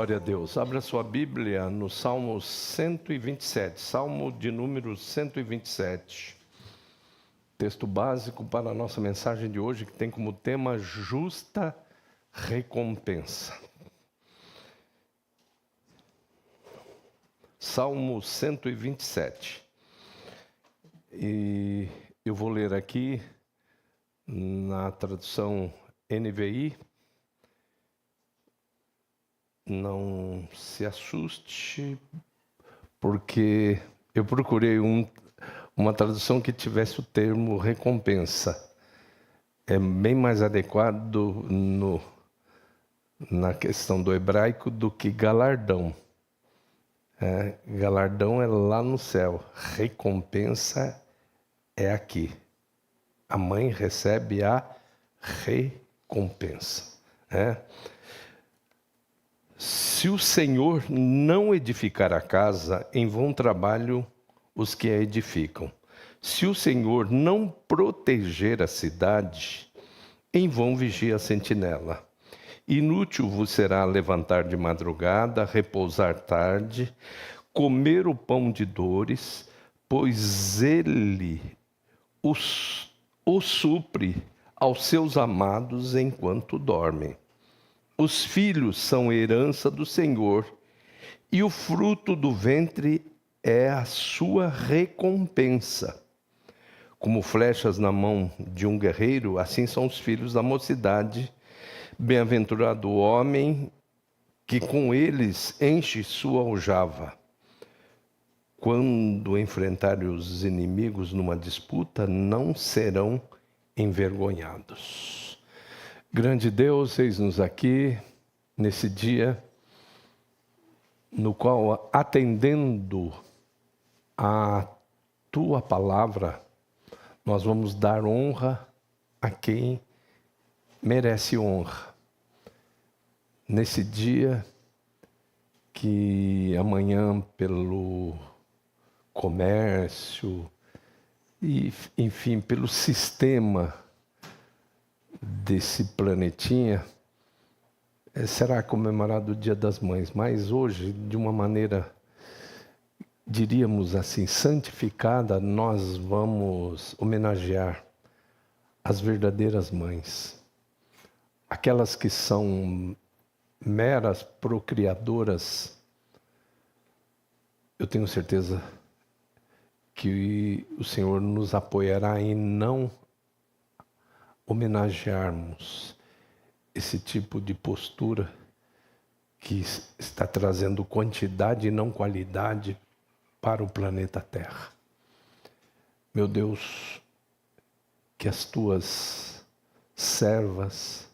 Glória a Deus. Abra sua Bíblia no Salmo 127, Salmo de número 127. Texto básico para a nossa mensagem de hoje, que tem como tema justa recompensa. Salmo 127. E eu vou ler aqui na tradução NVI. Não se assuste, porque eu procurei uma tradução que tivesse o termo recompensa. É bem mais adequado na questão do hebraico do que galardão. Galardão é lá no céu, recompensa é aqui. A mãe recebe a recompensa. Se o Senhor não edificar a casa, em vão trabalham os que a edificam. Se o Senhor não proteger a cidade, em vão vigia a sentinela. Inútil vos será levantar de madrugada, repousar tarde, comer o pão de dores, pois ele o supre aos seus amados enquanto dormem. Os filhos são herança do Senhor, e o fruto do ventre é a sua recompensa. Como flechas na mão de um guerreiro, assim são os filhos da mocidade. Bem-aventurado o homem que com eles enche sua aljava. Quando enfrentarem os inimigos numa disputa, não serão envergonhados. Grande Deus, eis-nos aqui nesse dia no qual, atendendo a Tua palavra, nós vamos dar honra a quem merece honra. Nesse dia que amanhã, pelo comércio e, enfim, pelo sistema desse planetinha, será comemorado o Dia das Mães, mas hoje, de uma maneira, diríamos assim, santificada, nós vamos homenagear as verdadeiras mães, aquelas que são meras procriadoras. Eu tenho certeza que o Senhor nos apoiará em não homenagearmos esse tipo de postura que está trazendo quantidade e não qualidade para o planeta Terra. Meu Deus, que as tuas servas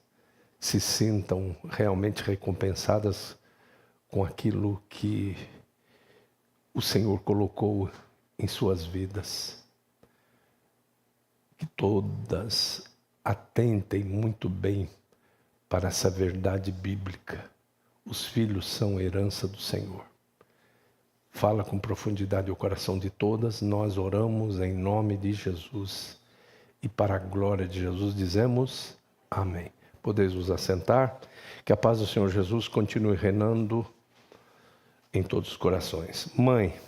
se sintam realmente recompensadas com aquilo que o Senhor colocou em suas vidas. Que todas atentem muito bem para essa verdade bíblica. Os filhos são herança do Senhor. Fala com profundidade o coração de todas. Nós oramos em nome de Jesus. E para a glória de Jesus dizemos amém. Podeis vos assentar. Que a paz do Senhor Jesus continue reinando em todos os corações. Mãe,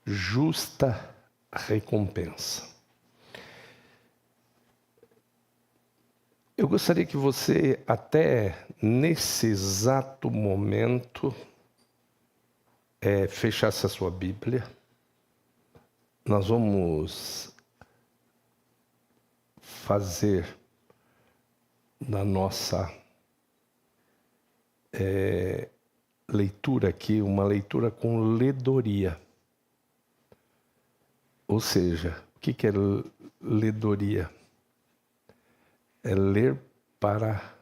justa recompensa. Eu gostaria que você, até nesse exato momento, fechasse a sua Bíblia. Nós vamos fazer da nossa leitura aqui uma leitura com ledoria. Ou seja, o que é ledoria? É ler para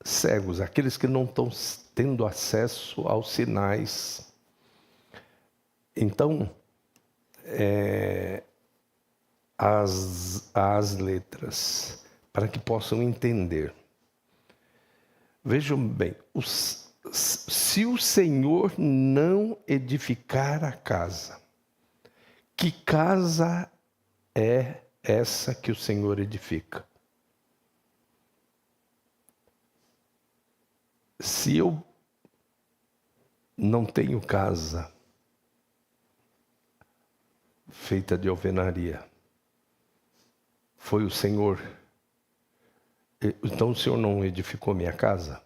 cegos, aqueles que não estão tendo acesso aos sinais. Então, as letras, para que possam entender. Vejam bem, se o Senhor não edificar a casa, que casa é essa que o Senhor edifica? Se eu não tenho casa feita de alvenaria, foi o Senhor. Então o Senhor não edificou minha casa?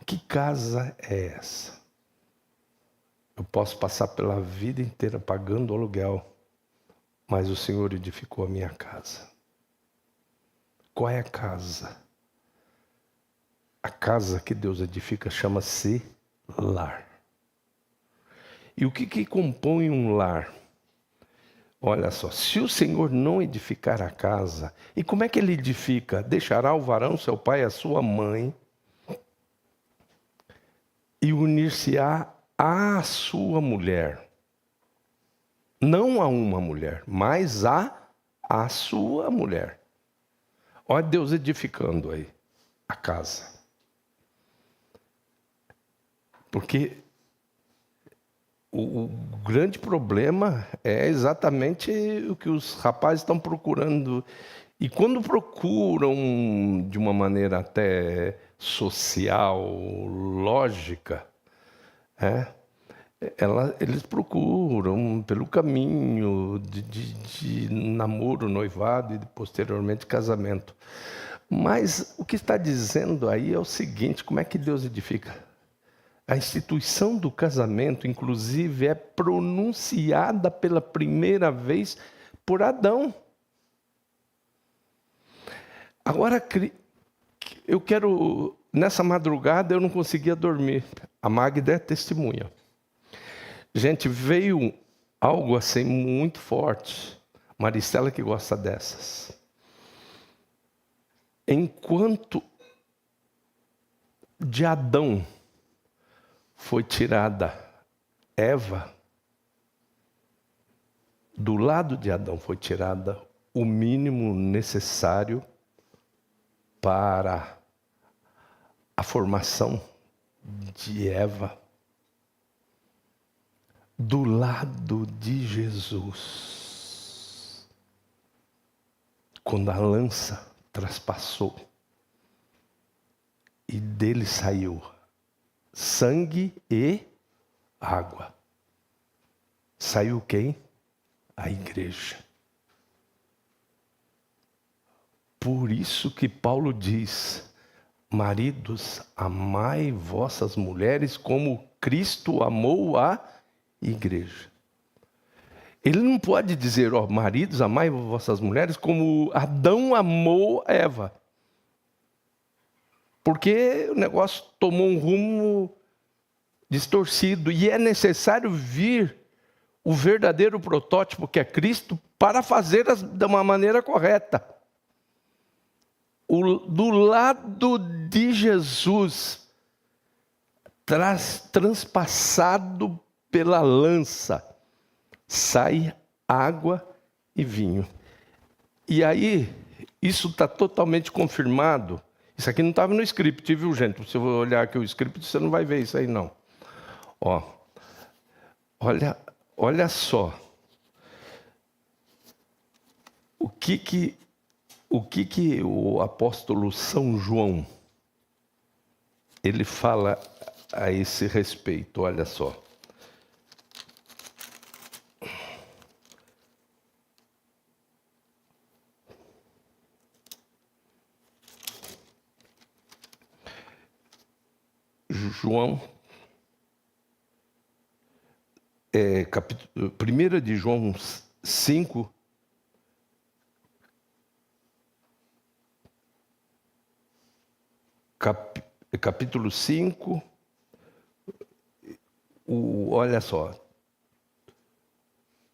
Que casa é essa? Eu posso passar pela vida inteira pagando aluguel, mas o Senhor edificou a minha casa. Qual é a casa? A casa que Deus edifica chama-se lar. E o que compõe um lar? Olha só, se o Senhor não edificar a casa, e como é que ele edifica? Deixará o varão, seu pai e a sua mãe, e unir-se-á à sua mulher. Não a uma mulher, mas a sua mulher. Olha Deus edificando aí a casa. Porque o grande problema é exatamente o que os rapazes estão procurando. E quando procuram de uma maneira até social, lógica, eles procuram pelo caminho de namoro, noivado e posteriormente casamento. Mas o que está dizendo aí é o seguinte: como é que Deus edifica? A instituição do casamento, inclusive, é pronunciada pela primeira vez por Adão. Agora, eu quero... Nessa madrugada eu não conseguia dormir. A Magda é testemunha. Gente, veio algo assim muito forte. Maristela que gosta dessas. Enquanto de Adão foi tirada Eva, do lado de Adão foi tirada o mínimo necessário para a formação de Eva. Do lado de Jesus, quando a lança traspassou e dele saiu sangue e água. Saiu quem? A igreja. Por isso que Paulo diz: maridos, amai vossas mulheres como Cristo amou a igreja. Ele não pode dizer, maridos, amai vossas mulheres como Adão amou Eva. Porque o negócio tomou um rumo distorcido. E é necessário vir o verdadeiro protótipo, que é Cristo, para fazer de uma maneira correta. Do lado de Jesus, transpassado pela lança, sai água e vinho. E aí, isso está totalmente confirmado. Isso aqui não estava no script, viu, gente? Se eu olhar aqui o script, você não vai ver isso aí, não. Olha só. O que o apóstolo São João, ele fala a esse respeito, olha só. João, 1 de João 5, capítulo 5, olha só.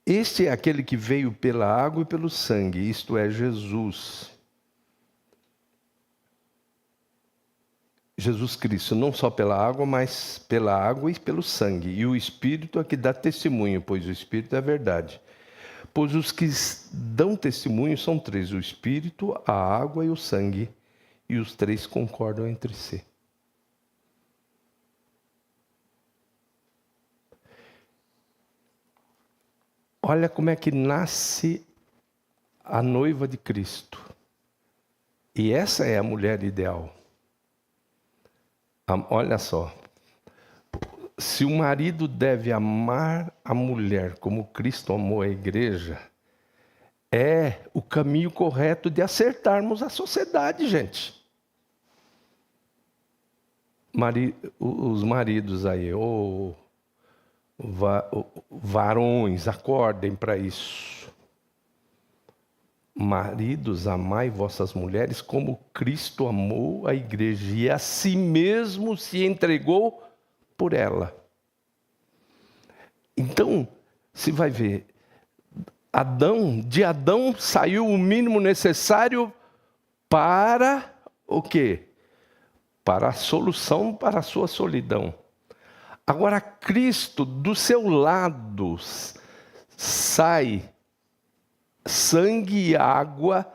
Este é aquele que veio pela água e pelo sangue, isto é, Jesus. Jesus Cristo, não só pela água, mas pela água e pelo sangue. E o Espírito é que dá testemunho, pois o Espírito é a verdade. Pois os que dão testemunho são três: o Espírito, a água e o sangue. E os três concordam entre si. Olha como é que nasce a noiva de Cristo. E essa é a mulher ideal. Olha só. Se o marido deve amar a mulher como Cristo amou a igreja, é o caminho correto de acertarmos a sociedade, gente. Os maridos aí, varões, acordem para isso. Maridos, amai vossas mulheres como Cristo amou a igreja e a si mesmo se entregou por ela. Então, se vai ver, de Adão saiu o mínimo necessário para o quê? Para a solução para a sua solidão. Agora, Cristo, do seu lado, sai sangue e água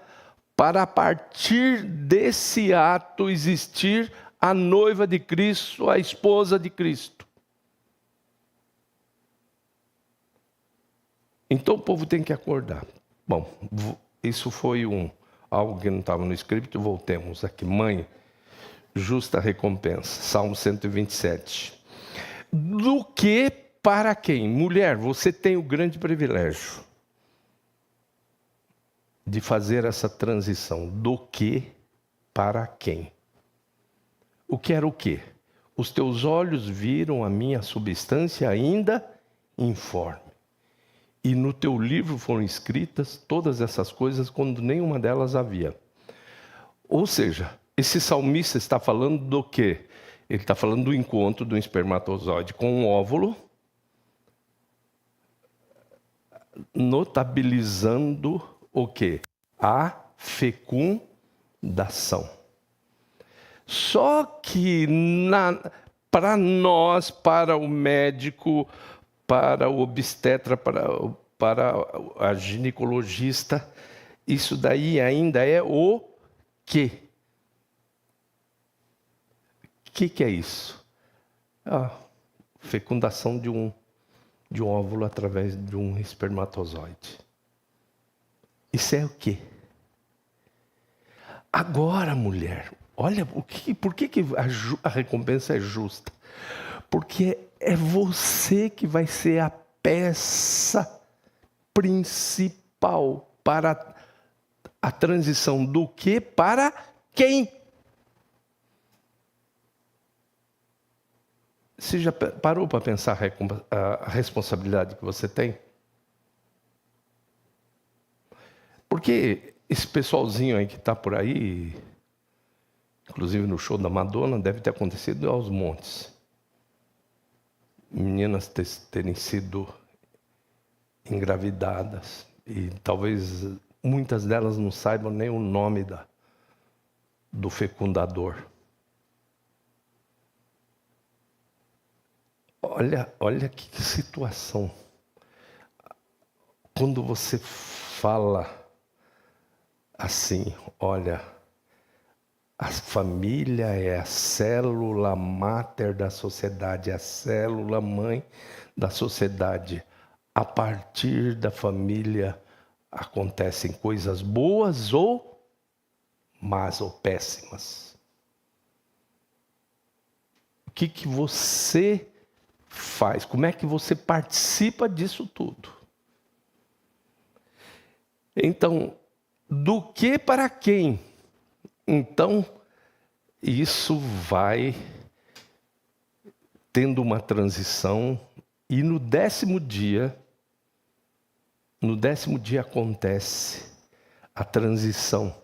para, a partir desse ato, existir a noiva de Cristo, a esposa de Cristo. Então o povo tem que acordar. Bom, isso foi algo que não estava no script, voltemos aqui. Mãe, justa recompensa, Salmo 127. Do que para quem? Mulher, você tem o grande privilégio de fazer essa transição. Do que para quem? O que era o quê? Os teus olhos viram a minha substância ainda informe. E no teu livro foram escritas todas essas coisas quando nenhuma delas havia. Ou seja, esse salmista está falando do quê? Ele está falando do encontro do espermatozoide com um óvulo, notabilizando o quê? A fecundação. Só que para nós, para o médico, para o obstetra, para a ginecologista, isso daí ainda é o quê? O que é isso? A fecundação de um óvulo através de um espermatozoide. Isso é o quê? Agora, mulher, olha, por que a recompensa é justa? Porque é você que vai ser a peça principal para a transição do que para quem? Você já parou para pensar a responsabilidade que você tem? Porque esse pessoalzinho aí que está por aí, inclusive no show da Madonna, deve ter acontecido aos montes. Meninas terem sido engravidadas e talvez muitas delas não saibam nem o nome do fecundador. Olha que situação. Quando você fala assim, olha, a família é a célula máter da sociedade, é a célula mãe da sociedade. A partir da família acontecem coisas boas ou más ou péssimas. O que você faz? Como é que você participa disso tudo? Então, do que para quem? Então, isso vai tendo uma transição e no 10º dia acontece a transição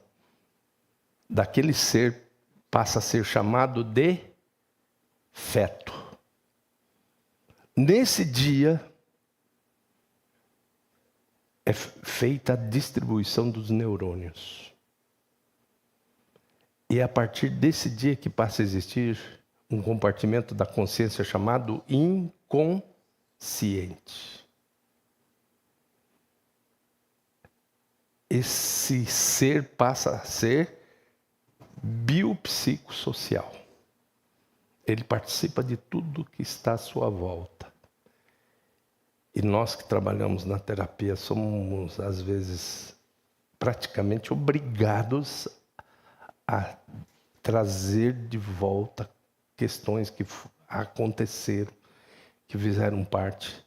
daquele ser, passa a ser chamado de feto. Nesse dia é feita a distribuição dos neurônios. E é a partir desse dia que passa a existir um compartimento da consciência chamado inconsciente. Esse ser passa a ser biopsicossocial. Ele participa de tudo que está à sua volta. E nós que trabalhamos na terapia somos, às vezes, praticamente obrigados a trazer de volta questões que aconteceram, que fizeram parte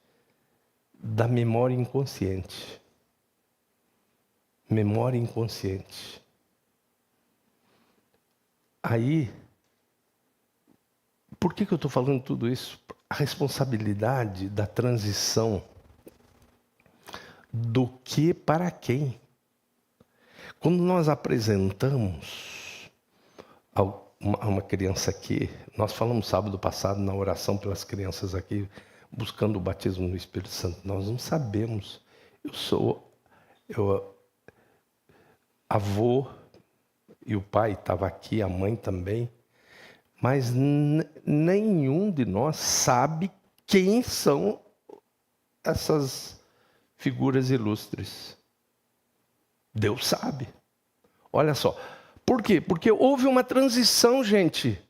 da memória inconsciente. Memória inconsciente. Aí, por que eu estou falando tudo isso? A responsabilidade da transição do que para quem. Quando nós apresentamos a uma criança aqui, nós falamos sábado passado na oração pelas crianças aqui, buscando o batismo no Espírito Santo, nós não sabemos. Eu sou avô, e o pai estava aqui, a mãe também, mas nenhum de nós sabe quem são essas figuras ilustres. Deus sabe. Olha só. Por quê? Porque houve uma transição, gente.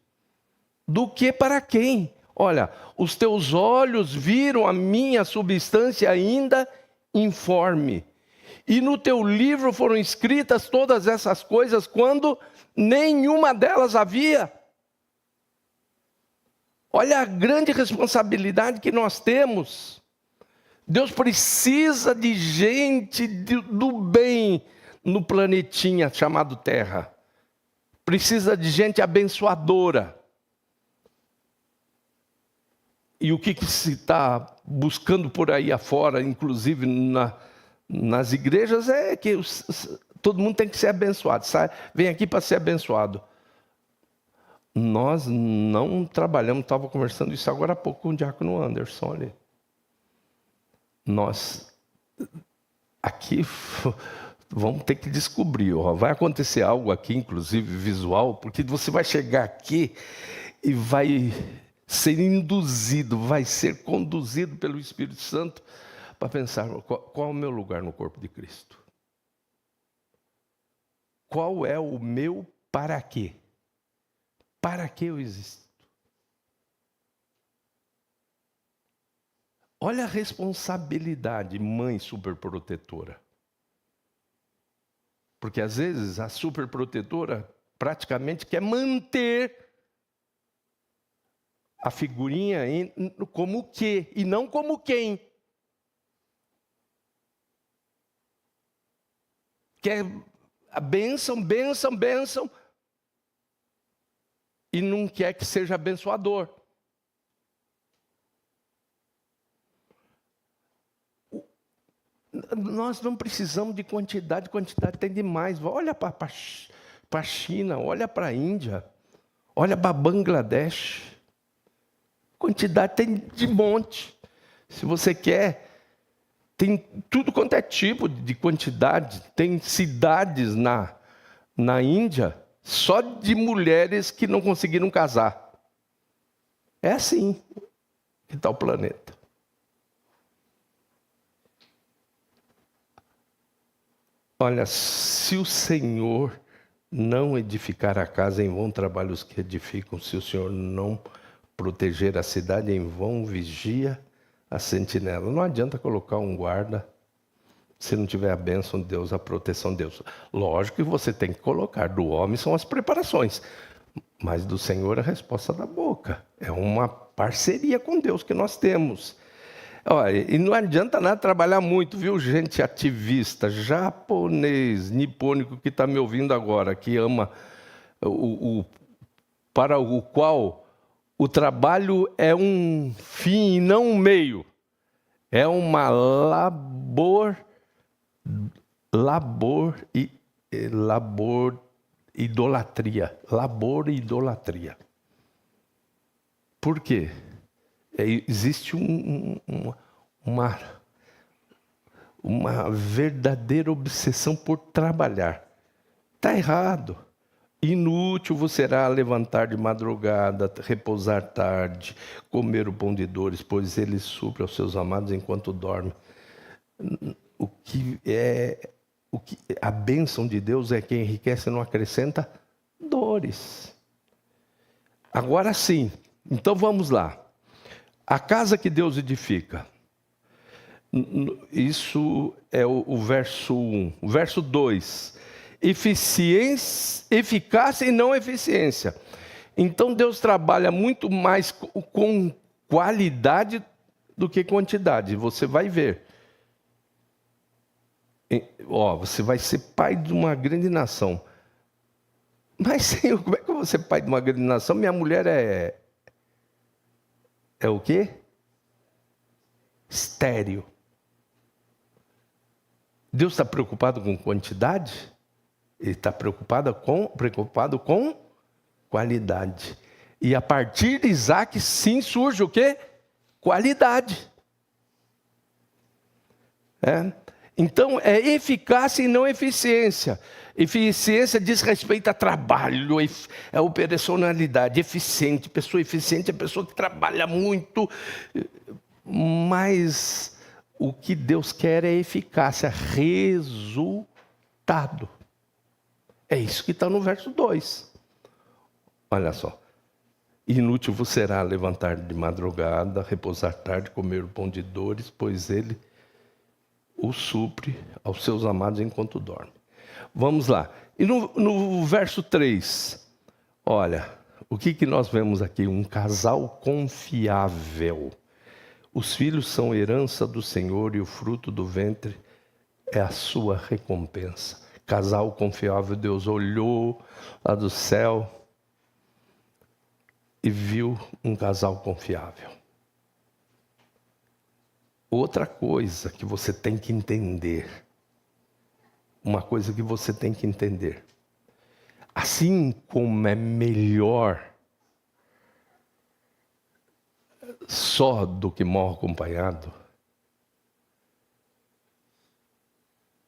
Do que para quem? Olha, os teus olhos viram a minha substância ainda informe. E no teu livro foram escritas todas essas coisas quando nenhuma delas havia. Olha a grande responsabilidade que nós temos. Deus precisa de gente do bem no planetinha chamado Terra. Precisa de gente abençoadora. E o que se está buscando por aí afora, inclusive nas igrejas, é que todo mundo tem que ser abençoado. Vem aqui para ser abençoado. Nós não trabalhamos, estava conversando isso agora há pouco com o diácono Anderson ali. Nós aqui vamos ter que descobrir, vai acontecer algo aqui, inclusive visual, porque você vai chegar aqui e vai ser induzido, vai ser conduzido pelo Espírito Santo para pensar, qual é o meu lugar no corpo de Cristo? Qual é o meu para quê? Para que eu existo? Olha a responsabilidade, mãe superprotetora. Porque às vezes a superprotetora praticamente quer manter a figurinha como o quê e não como quem. Quer a bênção, bênção, bênção, e não quer que seja abençoador. Nós não precisamos de quantidade tem demais. Olha para a China, olha para a Índia, olha para Bangladesh. Quantidade tem de monte. Se você quer, tem tudo quanto é tipo de quantidade. Tem cidades na Índia só de mulheres que não conseguiram casar. É assim que está o planeta. Olha, se o Senhor não edificar a casa, em vão trabalham os que edificam. Se o Senhor não proteger a cidade, em vão vigia a sentinela. Não adianta colocar um guarda se não tiver a bênção de Deus, a proteção de Deus. Lógico que você tem que colocar. Do homem são as preparações, mas do Senhor a resposta da boca. É uma parceria com Deus que nós temos. Olha, e não adianta nada trabalhar muito, viu, gente ativista, japonês, nipônico que está me ouvindo agora, que ama para o qual o trabalho é um fim e não um meio. É uma idolatria. Labor e idolatria. Por quê? Existe uma verdadeira obsessão por trabalhar. Está errado. Inútil você será levantar de madrugada, repousar tarde, comer o pão de dores, pois ele supre aos seus amados enquanto dorme. A bênção de Deus é que enriquece e não acrescenta dores. Agora sim, então vamos lá. A casa que Deus edifica. Isso é o verso 1. O verso 2. Eficácia e não eficiência. Então Deus trabalha muito mais com qualidade do que quantidade. Você vai ver. Você vai ser pai de uma grande nação. Mas, Senhor, como é que eu vou ser pai de uma grande nação? Minha mulher é o quê? Estéril. Deus está preocupado com quantidade? Ele está preocupado com qualidade. E a partir de Isaac, sim, surge o quê? Qualidade. Então, é eficácia e não eficiência. Eficiência diz respeito a trabalho, é operacionalidade. Eficiente, pessoa eficiente é pessoa que trabalha muito. Mas o que Deus quer é eficácia, resultado. É isso que está no verso 2. Olha só. Inútil vos será levantar de madrugada, repousar tarde, comer o pão de dores, pois ele o supre aos seus amados enquanto dorme. Vamos lá. E no verso 3, olha, o que nós vemos aqui? Um casal confiável. Os filhos são herança do Senhor e o fruto do ventre é a sua recompensa. Casal confiável, Deus olhou lá do céu e viu um casal confiável. Outra coisa que você tem que entender, assim como é melhor só do que mal acompanhado,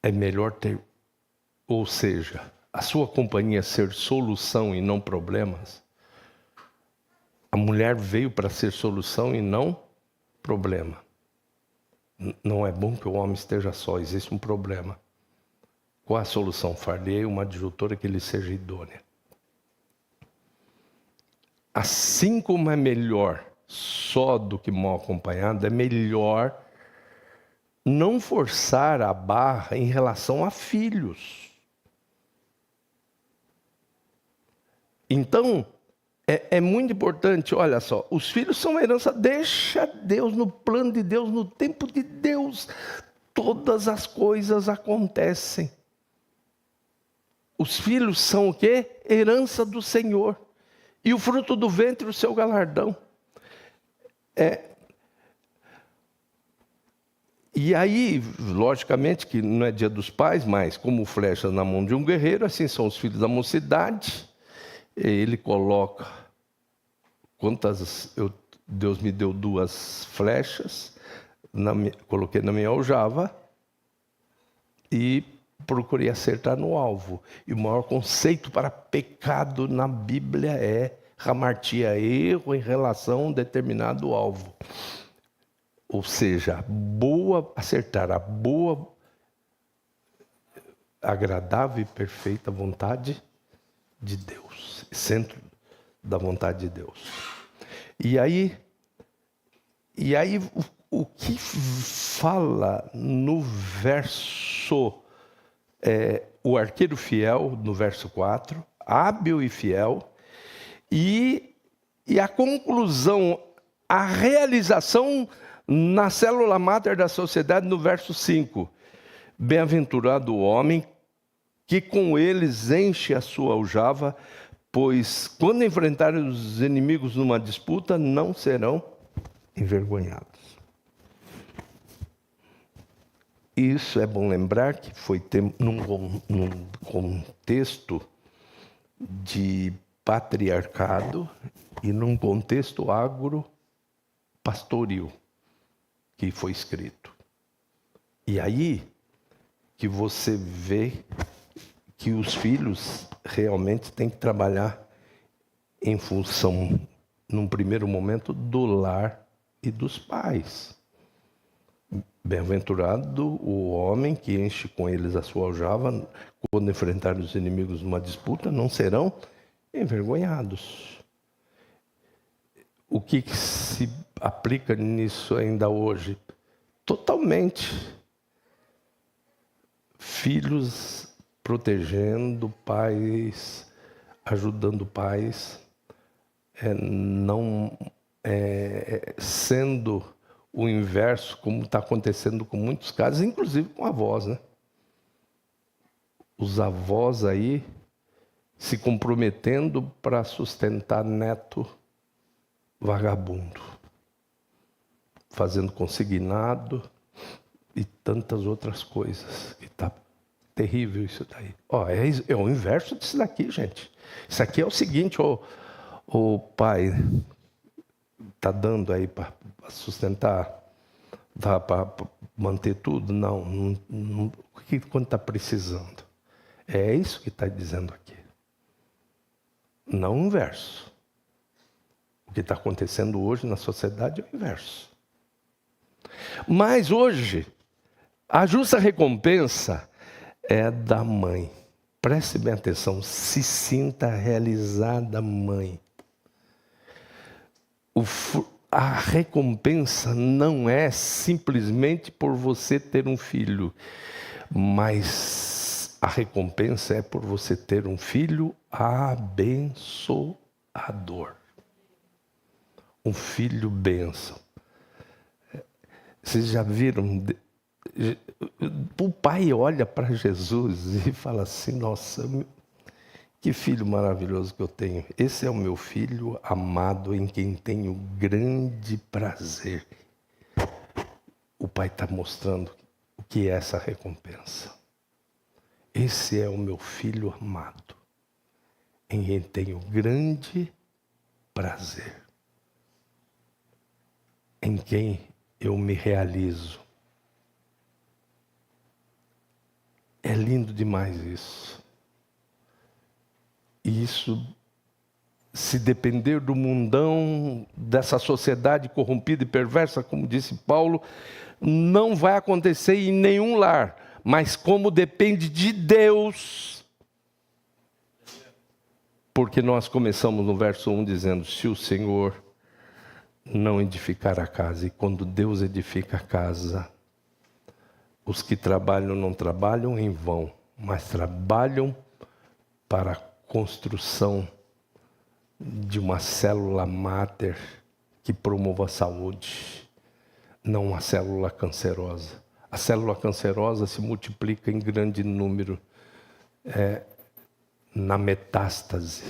é melhor ter, ou seja, a sua companhia ser solução e não problemas. A mulher veio para ser solução e não problema. Não é bom que o homem esteja só, existe um problema. Qual a solução? Far-lhe uma adjutora que lhe seja idônea. Assim como é melhor só do que mal acompanhado, é melhor não forçar a barra em relação a filhos. Então, é muito importante, olha só, os filhos são herança, deixa Deus no plano de Deus, no tempo de Deus, todas as coisas acontecem. Os filhos são o quê? Herança do Senhor. E o fruto do ventre, o seu galardão. E aí, logicamente que não é dia dos pais, mas como flechas na mão de um guerreiro, assim são os filhos da mocidade. Ele coloca, Deus me deu 2 flechas, coloquei na minha aljava e procurei acertar no alvo. E o maior conceito para pecado na Bíblia é hamartia, erro em relação a um determinado alvo. Ou seja, acertar a boa, agradável e perfeita vontade de Deus, centro da vontade de Deus. E aí o que fala no verso, o arqueiro fiel, no verso 4, hábil e fiel, e a conclusão, a realização na célula máter da sociedade, no verso 5. Bem-aventurado o homem que com eles enche a sua aljava, pois quando enfrentarem os inimigos numa disputa, não serão envergonhados. Isso é bom lembrar que foi num contexto de patriarcado e num contexto agro-pastoril que foi escrito. E aí que você vê que os filhos realmente têm que trabalhar em função, num primeiro momento, do lar e dos pais. Bem-aventurado o homem que enche com eles a sua aljava, quando enfrentar os inimigos numa disputa, não serão envergonhados. O que se aplica nisso ainda hoje? Totalmente. Filhos protegendo pais, ajudando pais não sendo o inverso, como está acontecendo com muitos casos, inclusive com avós, né? Os avós aí se comprometendo para sustentar neto vagabundo, fazendo consignado e tantas outras coisas. E tá terrível isso daí. É o inverso disso daqui, gente. Isso aqui é o seguinte, o pai está dando aí para sustentar, para manter tudo? Não, quanto está precisando? É isso que está dizendo aqui. Não o inverso. O que está acontecendo hoje na sociedade é o inverso. Mas hoje, a justa recompensa é da mãe. Preste bem atenção, se sinta realizada, mãe. A recompensa não é simplesmente por você ter um filho, mas a recompensa é por você ter um filho abençoador. Um filho bênção. Vocês já viram? O pai olha para Jesus e fala assim: nossa, que filho maravilhoso que eu tenho. Esse é o meu filho amado em quem tenho grande prazer. O pai está mostrando o que é essa recompensa. Esse é o meu filho amado em quem tenho grande prazer. Em quem eu me realizo. É lindo demais isso. E isso, se depender do mundão, dessa sociedade corrompida e perversa, como disse Paulo, não vai acontecer em nenhum lar. Mas como depende de Deus, porque nós começamos no verso 1 dizendo: se o Senhor não edificar a casa, e quando Deus edifica a casa, os que trabalham não trabalham em vão, mas trabalham para a construção de uma célula máter que promova a saúde, não uma célula cancerosa. A célula cancerosa se multiplica em grande número na metástase,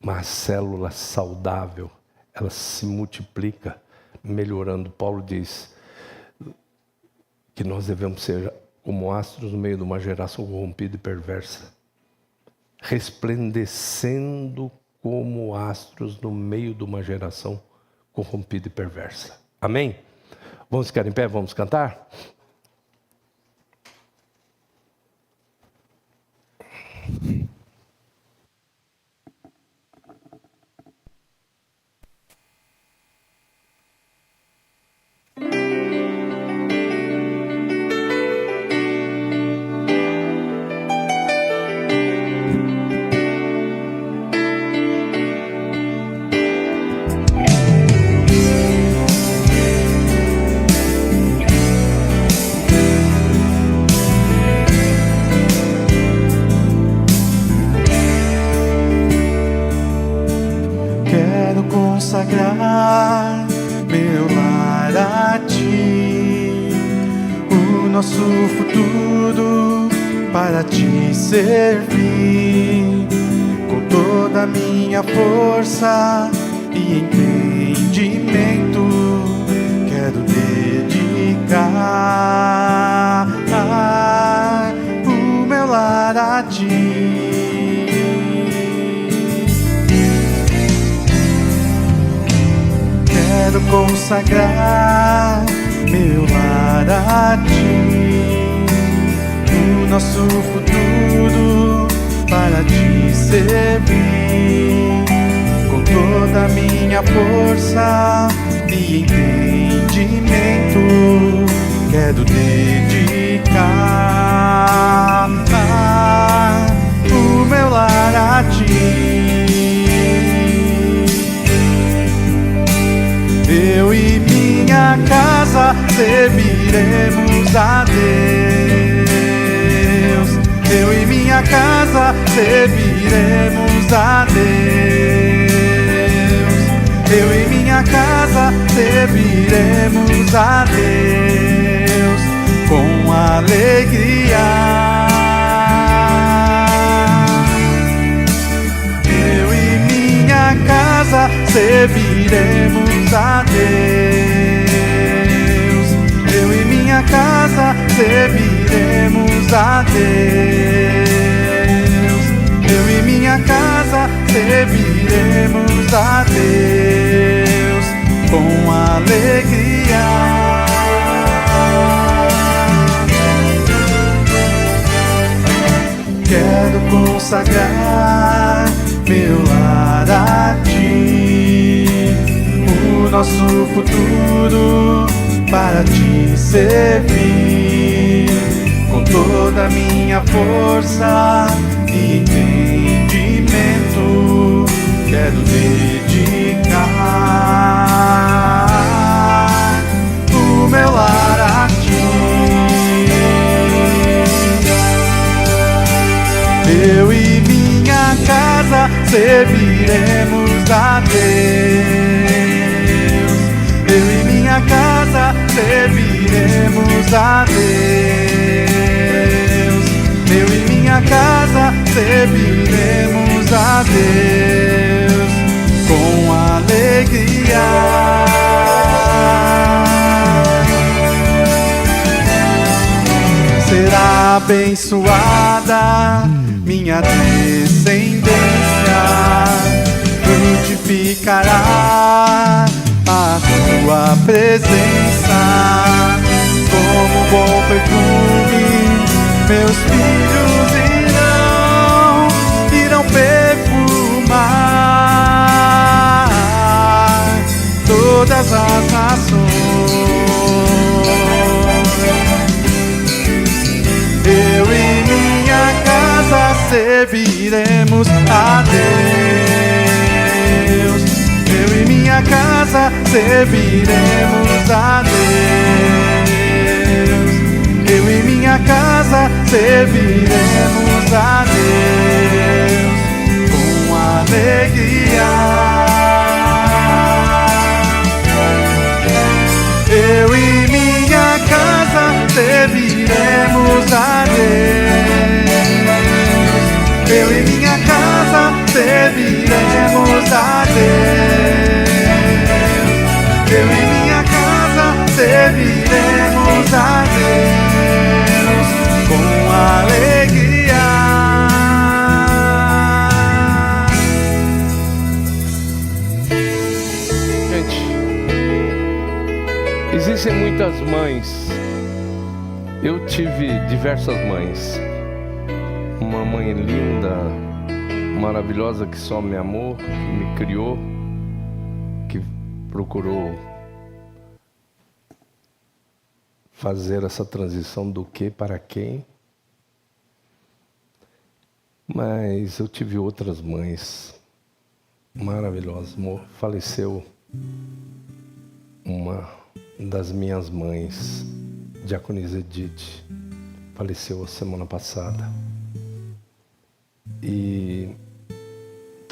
mas a célula saudável, ela se multiplica melhorando. Paulo diz que nós devemos ser como astros no meio de uma geração corrompida e perversa, resplandecendo como astros no meio de uma geração corrompida e perversa. Amém? Vamos ficar em pé, vamos cantar? Consagrar meu lar a ti, o nosso futuro para te servir, com toda a minha força e entendimento, quero dedicar o meu lar a ti. Quero consagrar meu lar a ti, o nosso futuro para te servir, com toda a minha força e entendimento, quero dedicar o meu lar a ti. Eu e minha casa serviremos a Deus. Eu e minha casa serviremos a Deus. Eu e minha casa serviremos a Deus com alegria. Eu e minha casa serviremos a Deus. Eu e minha casa serviremos a Deus. Eu e minha casa serviremos a Deus com alegria. Quero consagrar meu lar a Ti, o nosso futuro para Te servir, com toda a minha força e entendimento. Quero dedicar o meu lar a Ti. Eu e minha casa serviremos a Deus. Eu e minha casa serviremos a Deus. Eu e minha casa serviremos a Deus com alegria. Será abençoada minha descendência, frutificará a Tua presença. Como um bom perfume, meus filhos irão perfumar todas as nações. Eu e minha casa serviremos a Deus. Eu e minha casa serviremos a Deus. Eu e minha casa serviremos a Deus com alegria. Eu e minha casa serviremos a Deus. Eu e minha casa serviremos a Deus. Eu e minha casa serviremos a Deus com alegria. Gente, existem muitas mães. Eu tive diversas mães. Uma mãe linda, maravilhosa, que só me amou, que me criou, que procurou fazer essa transição do que para quem. Mas eu tive outras mães maravilhosas. Faleceu uma das minhas mães, Diaconisa Edith, faleceu a semana passada. E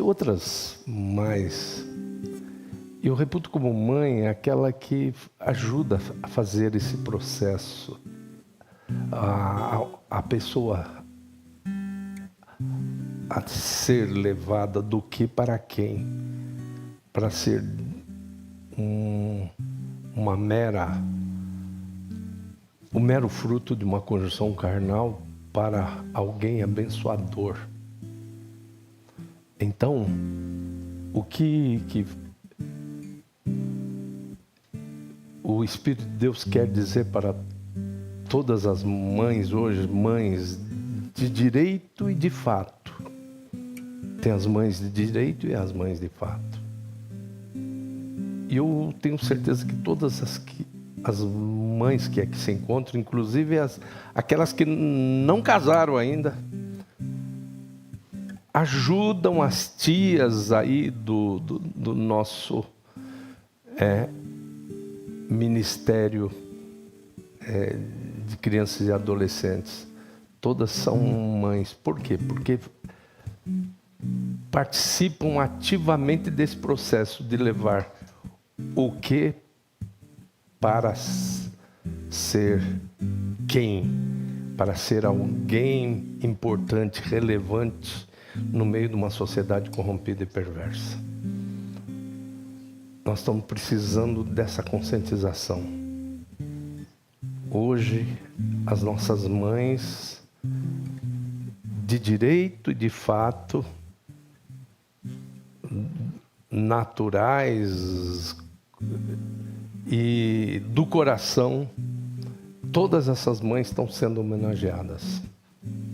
outras mais. Eu reputo como mãe aquela que ajuda a fazer esse processo, a pessoa a ser levada do que para quem, para ser um mero fruto de uma conjunção carnal para alguém abençoador. Então, o que o Espírito de Deus quer dizer para todas as mães hoje, mães de direito e de fato. Tem as mães de direito e as mães de fato. E eu tenho certeza que todas as mães que aqui se encontram, inclusive aquelas que não casaram ainda, ajudam as tias aí do nosso ministério de crianças e adolescentes. Todas são mães. Por quê? Porque participam ativamente desse processo de levar o que para ser quem, para ser alguém importante, relevante no meio de uma sociedade corrompida e perversa. Nós estamos precisando dessa conscientização. Hoje, as nossas mães, de direito e de fato, naturais e do coração, todas essas mães estão sendo homenageadas.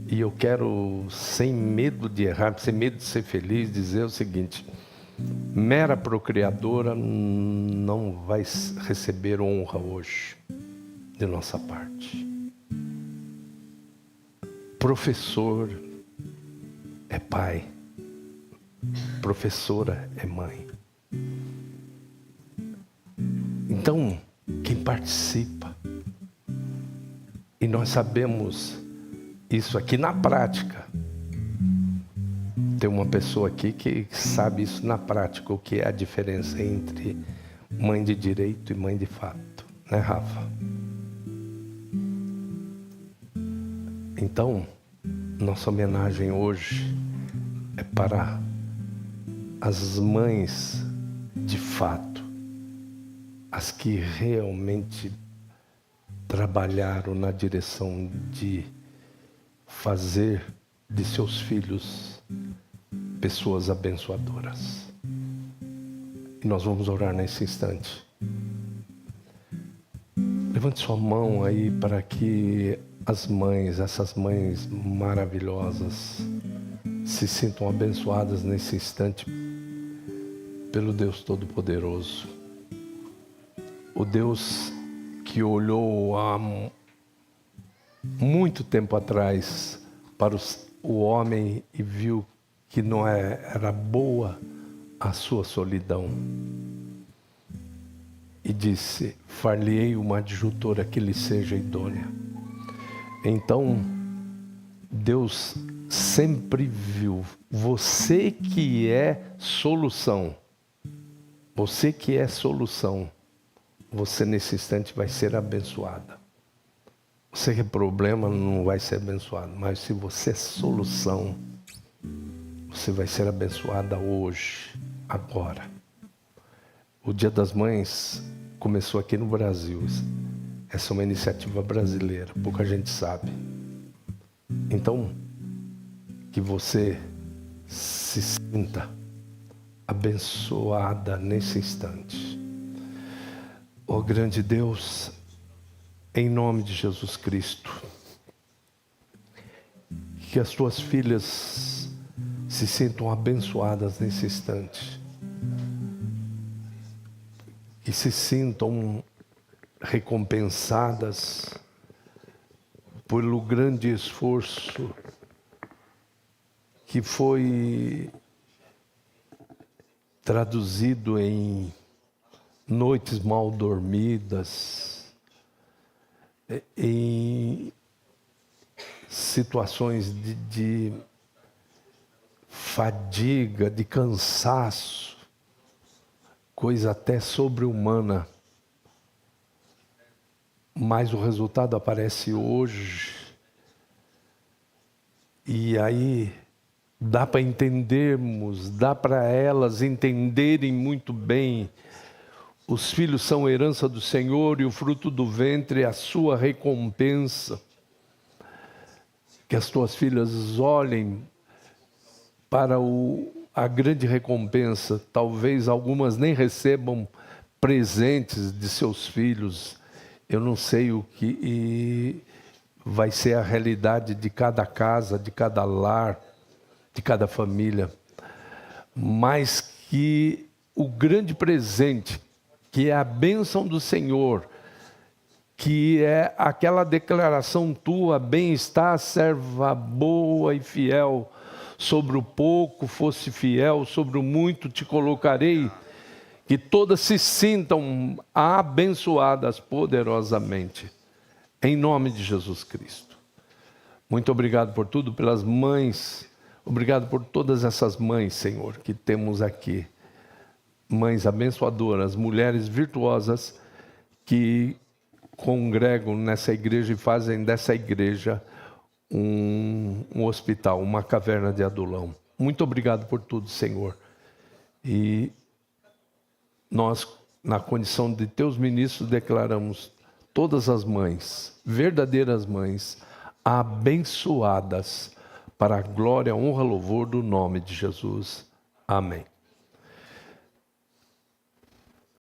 E eu quero, sem medo de errar, sem medo de ser feliz, dizer o seguinte: mera procriadora não vai receber honra hoje de nossa parte. Professor é pai, professora é mãe. Então, quem participa, e nós sabemos isso aqui na prática. Tem uma pessoa aqui que sabe isso na prática, o que é a diferença entre mãe de direito e mãe de fato, né, Rafa? Então, nossa homenagem hoje é para as mães de fato, as que realmente trabalharam na direção de fazer de seus filhos pessoas abençoadoras. E nós vamos orar nesse instante. Levante sua mão aí para que as mães, essas mães maravilhosas, se sintam abençoadas nesse instante pelo Deus Todo-Poderoso. O Deus que olhou há muito tempo atrás para o homem e viu que não era boa a sua solidão. E disse: far-lhe-ei uma adjutora que lhe seja idônea. Então, Deus sempre viu você que é solução. Você que é solução. Você nesse instante vai ser abençoada. Você que é problema não vai ser abençoado. Mas se você é solução, você vai ser abençoada hoje, agora. O Dia das Mães começou aqui no Brasil. Essa é uma iniciativa brasileira, pouca gente sabe. Então, que você se sinta abençoada nesse instante. Ó grande Deus, em nome de Jesus Cristo, que as tuas filhas se sintam abençoadas nesse instante. Que se sintam recompensadas pelo grande esforço que foi traduzido em noites mal dormidas, em situações de fadiga, de cansaço, coisa até sobre-humana. Mas o resultado aparece hoje. E aí dá para entendermos, dá para elas entenderem muito bem. Os filhos são herança do Senhor e o fruto do ventre é a sua recompensa. Que as tuas filhas olhem para a grande recompensa. Talvez algumas nem recebam presentes de seus filhos. Eu não sei o que vai ser a realidade de cada casa, de cada lar, de cada família. Mas que o grande presente, que é a bênção do Senhor, que é aquela declaração tua: bem-estar, serva boa e fiel, sobre o pouco fosse fiel, sobre o muito te colocarei, que todas se sintam abençoadas poderosamente, em nome de Jesus Cristo. Muito obrigado por tudo, pelas mães Obrigado por todas essas mães, Senhor, que temos aqui. Mães abençoadoras, mulheres virtuosas que congregam nessa igreja e fazem dessa igreja um hospital, uma caverna de Adulão. Muito obrigado por tudo, Senhor. E nós, na condição de teus ministros, declaramos todas as mães, verdadeiras mães, abençoadas, para a glória, honra, louvor do nome de Jesus. Amém.